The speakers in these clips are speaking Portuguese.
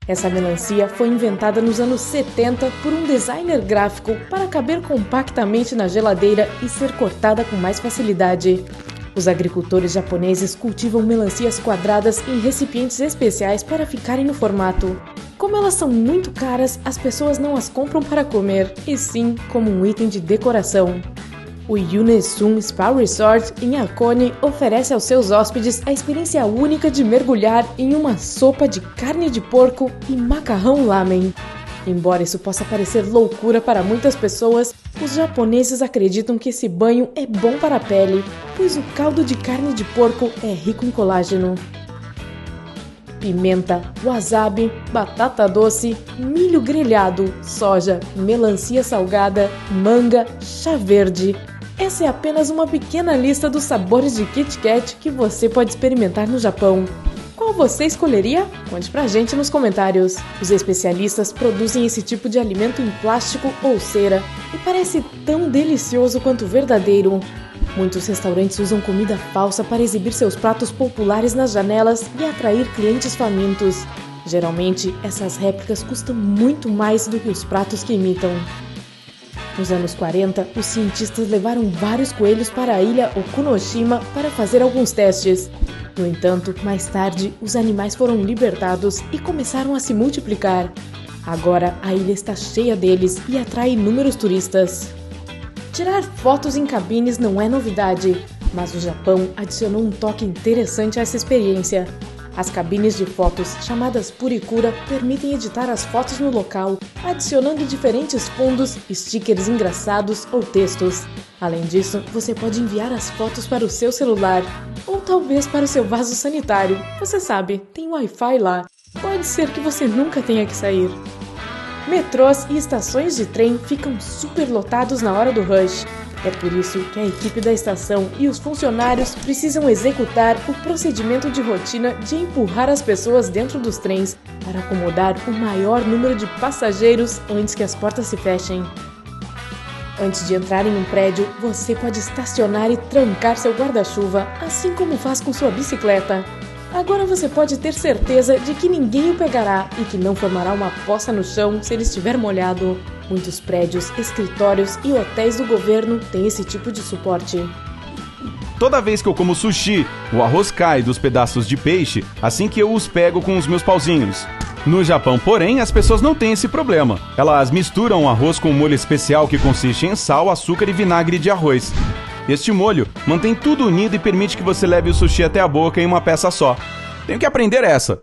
Essa melancia foi inventada nos anos 70 por um designer gráfico para caber compactamente na geladeira e ser cortada com mais facilidade. Os agricultores japoneses cultivam melancias quadradas em recipientes especiais para ficarem no formato. Como elas são muito caras, as pessoas não as compram para comer, e sim como um item de decoração. O Yunesun Spa Resort, em Hakone, oferece aos seus hóspedes a experiência única de mergulhar em uma sopa de carne de porco e macarrão lamen. Embora isso possa parecer loucura para muitas pessoas, os japoneses acreditam que esse banho é bom para a pele, pois o caldo de carne de porco é rico em colágeno. Pimenta, wasabi, batata doce, milho grelhado, soja, melancia salgada, manga, chá verde. Essa é apenas uma pequena lista dos sabores de Kit Kat que você pode experimentar no Japão. Qual você escolheria? Conte pra gente nos comentários. Os especialistas produzem esse tipo de alimento em plástico ou cera e parece tão delicioso quanto verdadeiro. Muitos restaurantes usam comida falsa para exibir seus pratos populares nas janelas e atrair clientes famintos. Geralmente, essas réplicas custam muito mais do que os pratos que imitam. Nos anos 40, os cientistas levaram vários coelhos para a ilha Okunoshima para fazer alguns testes. No entanto, mais tarde, os animais foram libertados e começaram a se multiplicar. Agora, a ilha está cheia deles e atrai inúmeros turistas. Tirar fotos em cabines não é novidade, mas o Japão adicionou um toque interessante a essa experiência. As cabines de fotos, chamadas Purikura, permitem editar as fotos no local, adicionando diferentes fundos, stickers engraçados ou textos. Além disso, você pode enviar as fotos para o seu celular, ou talvez para o seu vaso sanitário. Você sabe, tem Wi-Fi lá. Pode ser que você nunca tenha que sair. Metrôs e estações de trem ficam super lotados na hora do rush. É por isso que a equipe da estação e os funcionários precisam executar o procedimento de rotina de empurrar as pessoas dentro dos trens para acomodar o maior número de passageiros antes que as portas se fechem. Antes de entrar em um prédio, você pode estacionar e trancar seu guarda-chuva, assim como faz com sua bicicleta. Agora você pode ter certeza de que ninguém o pegará e que não formará uma poça no chão se ele estiver molhado. Muitos prédios, escritórios e hotéis do governo têm esse tipo de suporte. Toda vez que eu como sushi, o arroz cai dos pedaços de peixe assim que eu os pego com os meus pauzinhos. No Japão, porém, as pessoas não têm esse problema. Elas misturam o arroz com um molho especial que consiste em sal, açúcar e vinagre de arroz. Este molho mantém tudo unido e permite que você leve o sushi até a boca em uma peça só. Tenho que aprender essa.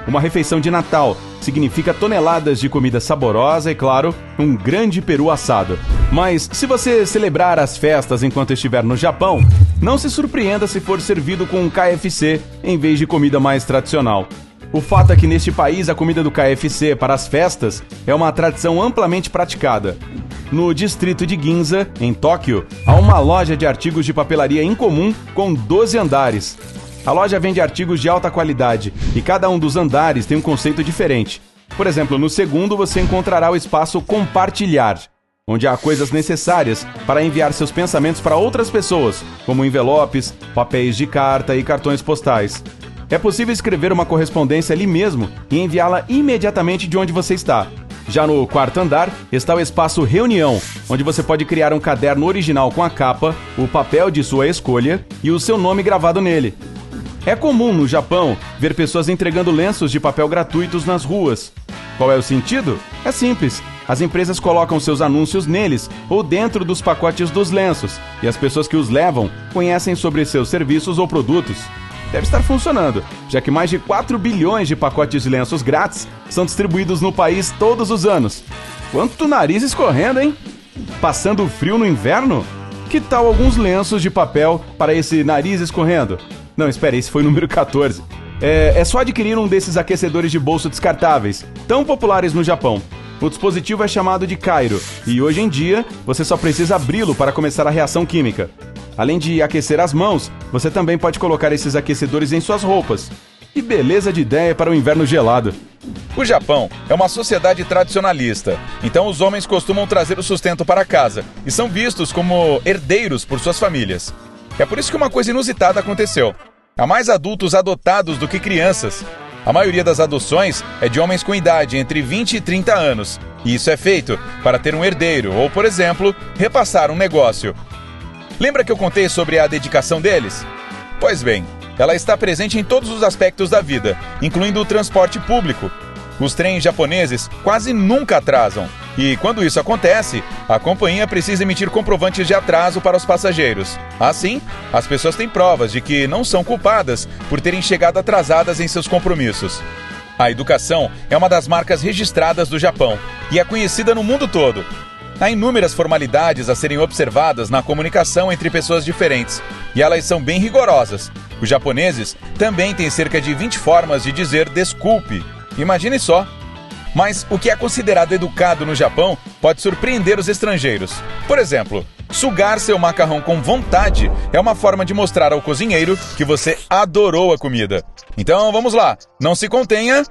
Uma refeição de Natal significa toneladas de comida saborosa e, claro, um grande peru assado. Mas se você celebrar as festas enquanto estiver no Japão, não se surpreenda se for servido com um KFC em vez de comida mais tradicional. O fato é que neste país a comida do KFC para as festas é uma tradição amplamente praticada. No distrito de Ginza, em Tóquio, há uma loja de artigos de papelaria incomum com 12 andares. A loja vende artigos de alta qualidade e cada um dos andares tem um conceito diferente. Por exemplo, no segundo você encontrará o espaço compartilhar, onde há coisas necessárias para enviar seus pensamentos para outras pessoas, como envelopes, papéis de carta e cartões postais. É possível escrever uma correspondência ali mesmo e enviá-la imediatamente de onde você está. Já no quarto andar está o espaço Reunião, onde você pode criar um caderno original com a capa, o papel de sua escolha e o seu nome gravado nele. É comum no Japão ver pessoas entregando lenços de papel gratuitos nas ruas. Qual é o sentido? É simples. As empresas colocam seus anúncios neles ou dentro dos pacotes dos lenços, e as pessoas que os levam conhecem sobre seus serviços ou produtos. Deve estar funcionando, já que mais de 4 bilhões de pacotes de lenços grátis são distribuídos no país todos os anos. Quanto nariz escorrendo, hein? Passando frio no inverno? Que tal alguns lenços de papel para esse nariz escorrendo? Não, espere, esse foi o número 14. É só adquirir um desses aquecedores de bolso descartáveis, tão populares no Japão. O dispositivo é chamado de Kairo, e hoje em dia você só precisa abri-lo para começar a reação química. Além de aquecer as mãos, você também pode colocar esses aquecedores em suas roupas. Que beleza de ideia para o inverno gelado. O Japão é uma sociedade tradicionalista, então os homens costumam trazer o sustento para casa e são vistos como herdeiros por suas famílias. É por isso que uma coisa inusitada aconteceu. Há mais adultos adotados do que crianças. A maioria das adoções é de homens com idade entre 20 e 30 anos. E isso é feito para ter um herdeiro ou, por exemplo, repassar um negócio. Lembra que eu contei sobre a dedicação deles? Pois bem, ela está presente em todos os aspectos da vida, incluindo o transporte público. Os trens japoneses quase nunca atrasam. E quando isso acontece, a companhia precisa emitir comprovantes de atraso para os passageiros. Assim, as pessoas têm provas de que não são culpadas por terem chegado atrasadas em seus compromissos. A educação é uma das marcas registradas do Japão e é conhecida no mundo todo. Há inúmeras formalidades a serem observadas na comunicação entre pessoas diferentes, e elas são bem rigorosas. Os japoneses também têm cerca de 20 formas de dizer desculpe. Imagine só! Mas o que é considerado educado no Japão pode surpreender os estrangeiros. Por exemplo, sugar seu macarrão com vontade é uma forma de mostrar ao cozinheiro que você adorou a comida. Então vamos lá, não se contenha.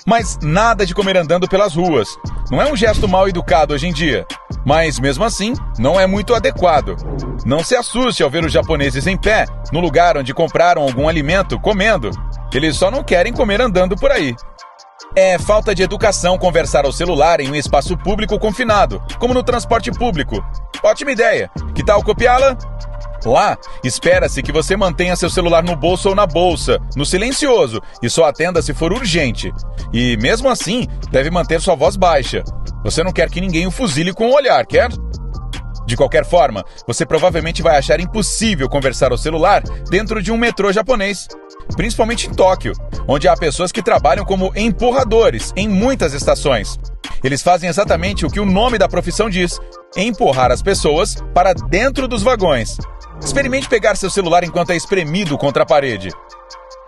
Mas nada de comer andando pelas ruas. Não é um gesto mal educado hoje em dia. Mas mesmo assim, não é muito adequado. Não se assuste ao ver os japoneses em pé, no lugar onde compraram algum alimento, comendo. Eles só não querem comer andando por aí. É falta de educação conversar ao celular em um espaço público confinado, como no transporte público. Ótima ideia! Que tal copiá-la? Lá, espera-se que você mantenha seu celular no bolso ou na bolsa, no silencioso, e só atenda se for urgente. E mesmo assim, deve manter sua voz baixa. Você não quer que ninguém o fuzile com o olhar, quer? De qualquer forma, você provavelmente vai achar impossível conversar ao celular dentro de um metrô japonês. Principalmente em Tóquio, onde há pessoas que trabalham como empurradores em muitas estações. Eles fazem exatamente o que o nome da profissão diz: empurrar as pessoas para dentro dos vagões. Experimente pegar seu celular enquanto é espremido contra a parede.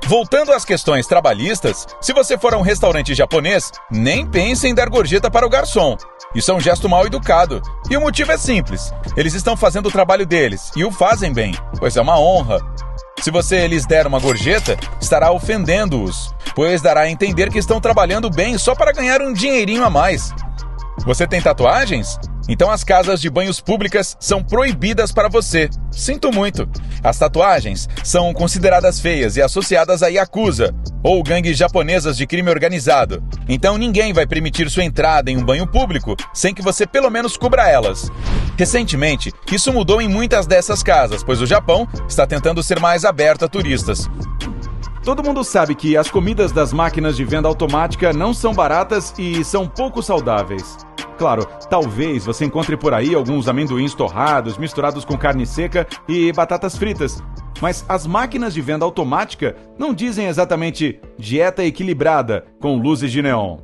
Voltando às questões trabalhistas, se você for a um restaurante japonês, nem pense em dar gorjeta para o garçom. Isso é um gesto mal educado. E o motivo é simples. Eles estão fazendo o trabalho deles, e o fazem bem, pois é uma honra. Se você lhes der uma gorjeta, estará ofendendo-os, pois dará a entender que estão trabalhando bem só para ganhar um dinheirinho a mais. Você tem tatuagens? Então as casas de banhos públicas são proibidas para você. Sinto muito. As tatuagens são consideradas feias e associadas a yakuza, ou gangues japonesas de crime organizado. Então ninguém vai permitir sua entrada em um banho público sem que você pelo menos cubra elas. Recentemente, isso mudou em muitas dessas casas, pois o Japão está tentando ser mais aberto a turistas. Todo mundo sabe que as comidas das máquinas de venda automática não são baratas e são pouco saudáveis. Claro, talvez você encontre por aí alguns amendoins torrados misturados com carne seca e batatas fritas. Mas as máquinas de venda automática não dizem exatamente dieta equilibrada com luzes de neon.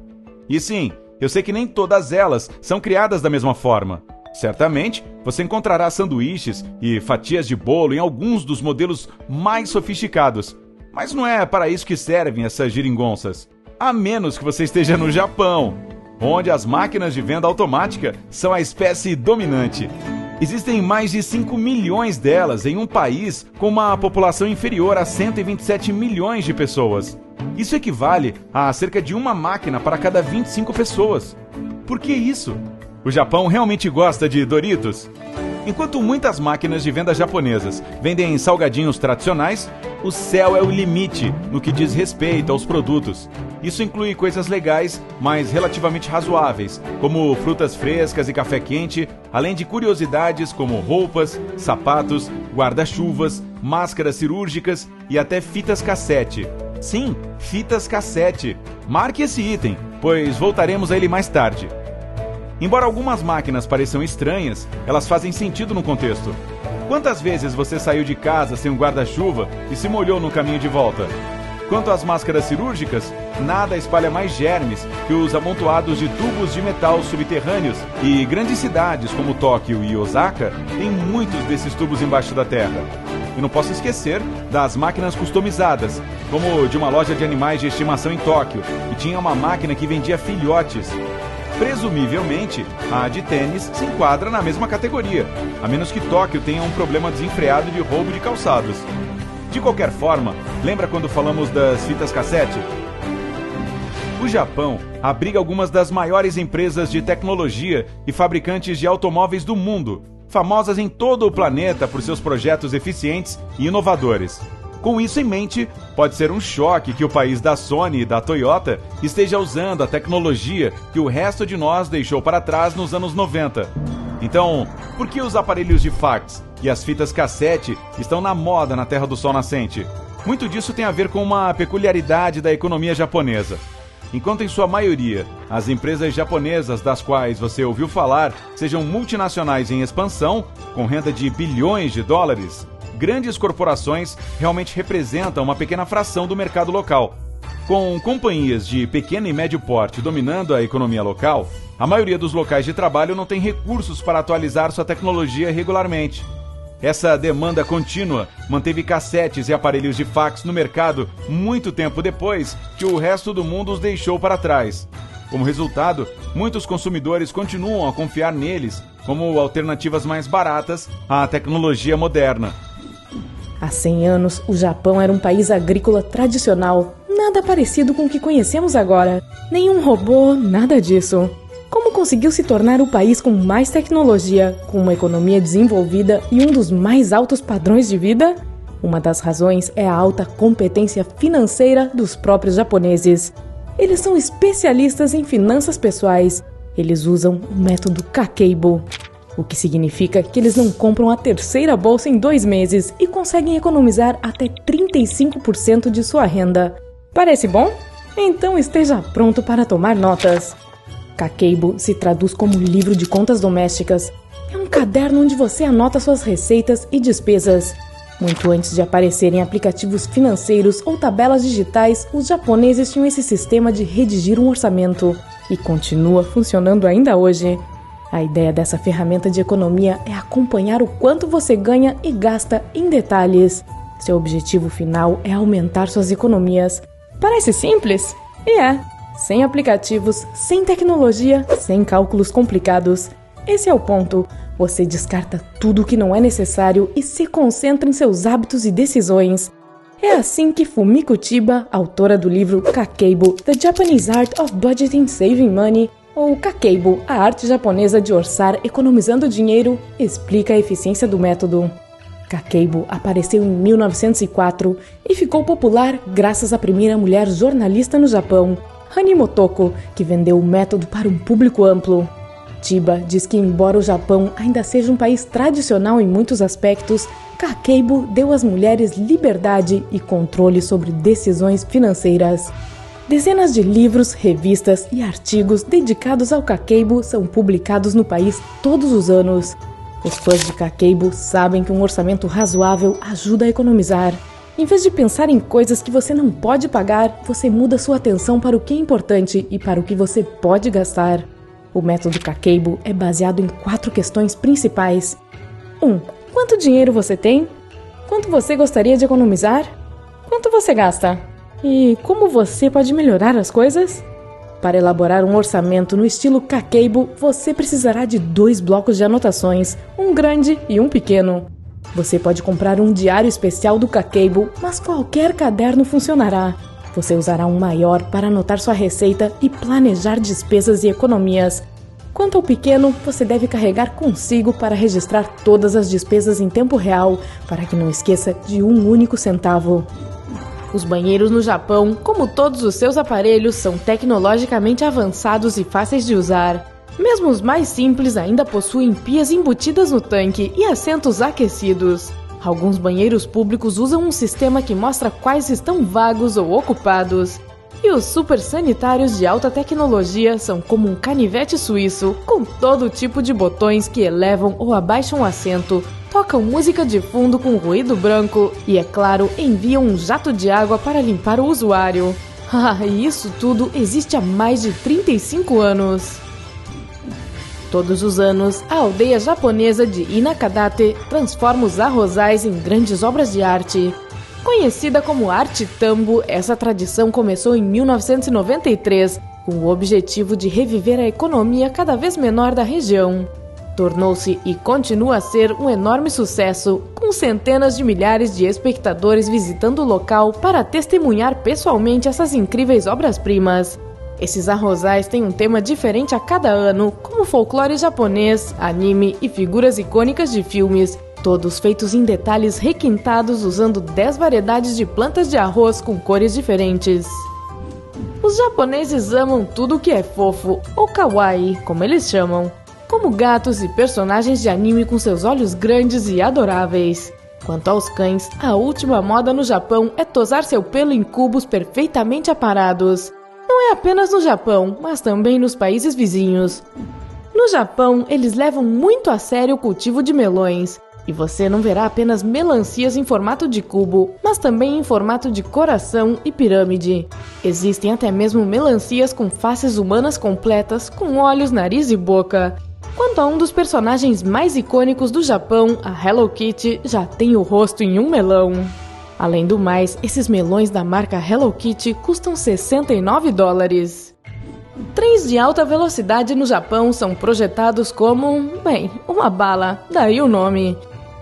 E sim, eu sei que nem todas elas são criadas da mesma forma. Certamente, você encontrará sanduíches e fatias de bolo em alguns dos modelos mais sofisticados. Mas não é para isso que servem essas geringonças. A menos que você esteja no Japão, onde as máquinas de venda automática são a espécie dominante. Existem mais de 5 milhões delas em um país com uma população inferior a 127 milhões de pessoas. Isso equivale a cerca de uma máquina para cada 25 pessoas. Por que isso? O Japão realmente gosta de Doritos? Enquanto muitas máquinas de venda japonesas vendem salgadinhos tradicionais, o céu é o limite no que diz respeito aos produtos. Isso inclui coisas legais, mas relativamente razoáveis, como frutas frescas e café quente, além de curiosidades como roupas, sapatos, guarda-chuvas, máscaras cirúrgicas e até fitas cassete. Sim, fitas cassete. Marque esse item, pois voltaremos a ele mais tarde. Embora algumas máquinas pareçam estranhas, elas fazem sentido no contexto. Quantas vezes você saiu de casa sem um guarda-chuva e se molhou no caminho de volta? Quanto às máscaras cirúrgicas, nada espalha mais germes que os amontoados de tubos de metal subterrâneos, e grandes cidades como Tóquio e Osaka têm muitos desses tubos embaixo da terra. E não posso esquecer das máquinas customizadas, como de uma loja de animais de estimação em Tóquio, que tinha uma máquina que vendia filhotes. Presumivelmente, a de tênis se enquadra na mesma categoria, a menos que Tóquio tenha um problema desenfreado de roubo de calçados. De qualquer forma, lembra quando falamos das fitas cassete? O Japão abriga algumas das maiores empresas de tecnologia e fabricantes de automóveis do mundo, famosas em todo o planeta por seus projetos eficientes e inovadores. Com isso em mente, pode ser um choque que o país da Sony e da Toyota esteja usando a tecnologia que o resto de nós deixou para trás nos anos 90. Então, por que os aparelhos de fax e as fitas cassete estão na moda na Terra do Sol Nascente? Muito disso tem a ver com uma peculiaridade da economia japonesa. Enquanto em sua maioria, as empresas japonesas das quais você ouviu falar sejam multinacionais em expansão, com renda de bilhões de dólares, grandes corporações realmente representam uma pequena fração do mercado local. Com companhias de pequeno e médio porte dominando a economia local, a maioria dos locais de trabalho não tem recursos para atualizar sua tecnologia regularmente. Essa demanda contínua manteve cassetes e aparelhos de fax no mercado muito tempo depois que o resto do mundo os deixou para trás. Como resultado, muitos consumidores continuam a confiar neles como alternativas mais baratas à tecnologia moderna. Há 100 anos, o Japão era um país agrícola tradicional, nada parecido com o que conhecemos agora. Nenhum robô, nada disso. Como conseguiu se tornar o país com mais tecnologia, com uma economia desenvolvida e um dos mais altos padrões de vida? Uma das razões é a alta competência financeira dos próprios japoneses. Eles são especialistas em finanças pessoais. Eles usam o método Kakeibo, o que significa que eles não compram a terceira bolsa em 2 meses e conseguem economizar até 35% de sua renda. Parece bom? Então esteja pronto para tomar notas. Kakeibo se traduz como livro de contas domésticas. É um caderno onde você anota suas receitas e despesas. Muito antes de aparecerem aplicativos financeiros ou tabelas digitais, os japoneses tinham esse sistema de redigir um orçamento. E continua funcionando ainda hoje. A ideia dessa ferramenta de economia é acompanhar o quanto você ganha e gasta em detalhes. Seu objetivo final é aumentar suas economias. Parece simples? E é. Sem aplicativos, sem tecnologia, sem cálculos complicados. Esse é o ponto. Você descarta tudo o que não é necessário e se concentra em seus hábitos e decisões. É assim que Fumiko Chiba, autora do livro Kakeibo, The Japanese Art of Budgeting Saving Money, ou Kakeibo, a arte japonesa de orçar economizando dinheiro, explica a eficiência do método. Kakeibo apareceu em 1904 e ficou popular graças à primeira mulher jornalista no Japão, Hani Motoko, que vendeu o método para um público amplo. Chiba diz que, embora o Japão ainda seja um país tradicional em muitos aspectos, Kakeibo deu às mulheres liberdade e controle sobre decisões financeiras. Dezenas de livros, revistas e artigos dedicados ao Kakeibo são publicados no país todos os anos. Os fãs de Kakeibo sabem que um orçamento razoável ajuda a economizar. Em vez de pensar em coisas que você não pode pagar, você muda sua atenção para o que é importante e para o que você pode gastar. O método Kakeibo é baseado em 4 questões principais. 1. Quanto dinheiro você tem? Quanto você gostaria de economizar? Quanto você gasta? E como você pode melhorar as coisas? Para elaborar um orçamento no estilo Kakeibo, você precisará de 2 blocos de anotações, um grande e um pequeno. Você pode comprar um diário especial do Kakeibo, mas qualquer caderno funcionará. Você usará um maior para anotar sua receita e planejar despesas e economias. Quanto ao pequeno, você deve carregar consigo para registrar todas as despesas em tempo real, para que não esqueça de um único centavo. Os banheiros no Japão, como todos os seus aparelhos, são tecnologicamente avançados e fáceis de usar. Mesmo os mais simples ainda possuem pias embutidas no tanque e assentos aquecidos. Alguns banheiros públicos usam um sistema que mostra quais estão vagos ou ocupados. E os super sanitários de alta tecnologia são como um canivete suíço, com todo tipo de botões que elevam ou abaixam o assento, tocam música de fundo com ruído branco e, é claro, enviam um jato de água para limpar o usuário. E isso tudo existe há mais de 35 anos. Todos os anos, a aldeia japonesa de Inakadate transforma os arrozais em grandes obras de arte. Conhecida como arte tambo, essa tradição começou em 1993, com o objetivo de reviver a economia cada vez menor da região. Tornou-se e continua a ser um enorme sucesso, com centenas de milhares de espectadores visitando o local para testemunhar pessoalmente essas incríveis obras-primas. Esses arrozais têm um tema diferente a cada ano, como folclore japonês, anime e figuras icônicas de filmes, todos feitos em detalhes requintados usando 10 variedades de plantas de arroz com cores diferentes. Os japoneses amam tudo que é fofo, ou kawaii, como eles chamam, como gatos e personagens de anime com seus olhos grandes e adoráveis. Quanto aos cães, a última moda no Japão é tosar seu pelo em cubos perfeitamente aparados. Não é apenas no Japão, mas também nos países vizinhos. No Japão, eles levam muito a sério o cultivo de melões. E você não verá apenas melancias em formato de cubo, mas também em formato de coração e pirâmide. Existem até mesmo melancias com faces humanas completas, com olhos, nariz e boca. Quanto a um dos personagens mais icônicos do Japão, a Hello Kitty já tem o rosto em um melão. Além do mais, esses melões da marca Hello Kitty custam $69. Trens de alta velocidade no Japão são projetados como, uma bala, daí o nome.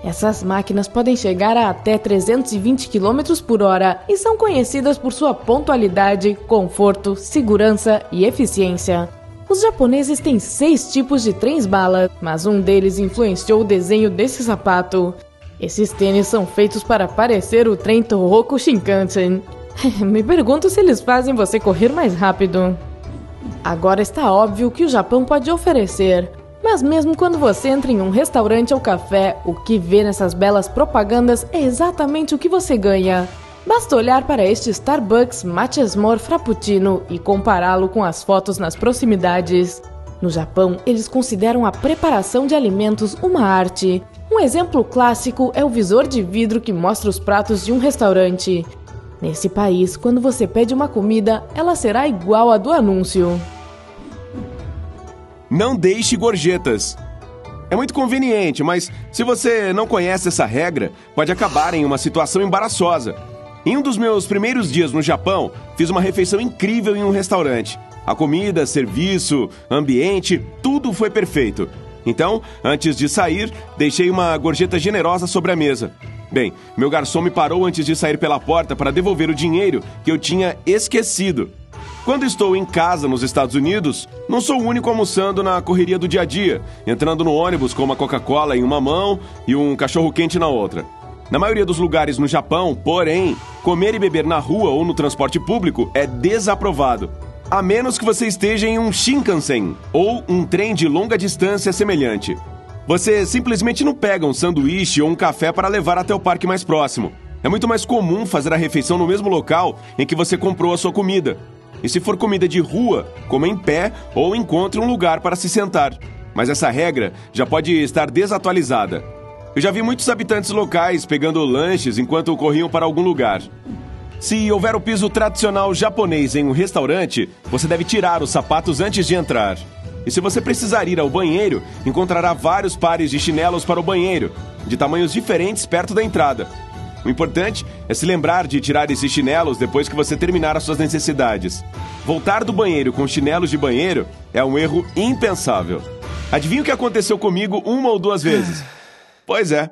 Essas máquinas podem chegar a até 320 km por hora e são conhecidas por sua pontualidade, conforto, segurança e eficiência. Os japoneses têm 6 tipos de trens-bala, mas um deles influenciou o desenho desse sapato. Esses tênis são feitos para parecer o trem Tohoku Shinkansen. Me pergunto se eles fazem você correr mais rápido. Agora está óbvio o que o Japão pode oferecer. Mas mesmo quando você entra em um restaurante ou café, o que vê nessas belas propagandas é exatamente o que você ganha. Basta olhar para este Starbucks Matcha-S'more Frappuccino e compará-lo com as fotos nas proximidades. No Japão, eles consideram a preparação de alimentos uma arte. Um exemplo clássico é o visor de vidro que mostra os pratos de um restaurante. Nesse país, quando você pede uma comida, ela será igual à do anúncio. Não deixe gorjetas. É muito conveniente, mas se você não conhece essa regra, pode acabar em uma situação embaraçosa. Em um dos meus primeiros dias no Japão, fiz uma refeição incrível em um restaurante. A comida, serviço, ambiente, tudo foi perfeito. Então, antes de sair, deixei uma gorjeta generosa sobre a mesa. Bem, meu garçom me parou antes de sair pela porta para devolver o dinheiro que eu tinha esquecido. Quando estou em casa nos Estados Unidos, não sou o único almoçando na correria do dia a dia, entrando no ônibus com uma Coca-Cola em uma mão e um cachorro-quente na outra. Na maioria dos lugares no Japão, porém, comer e beber na rua ou no transporte público é desaprovado. A menos que você esteja em um Shinkansen ou um trem de longa distância semelhante. Você simplesmente não pega um sanduíche ou um café para levar até o parque mais próximo. É muito mais comum fazer a refeição no mesmo local em que você comprou a sua comida. E se for comida de rua, coma em pé ou encontre um lugar para se sentar. Mas essa regra já pode estar desatualizada. Eu já vi muitos habitantes locais pegando lanches enquanto corriam para algum lugar. Se houver o piso tradicional japonês em um restaurante, você deve tirar os sapatos antes de entrar. E se você precisar ir ao banheiro, encontrará vários pares de chinelos para o banheiro, de tamanhos diferentes perto da entrada. O importante é se lembrar de tirar esses chinelos depois que você terminar as suas necessidades. Voltar do banheiro com chinelos de banheiro é um erro impensável. Adivinha o que aconteceu comigo 1 ou 2 vezes? Pois é,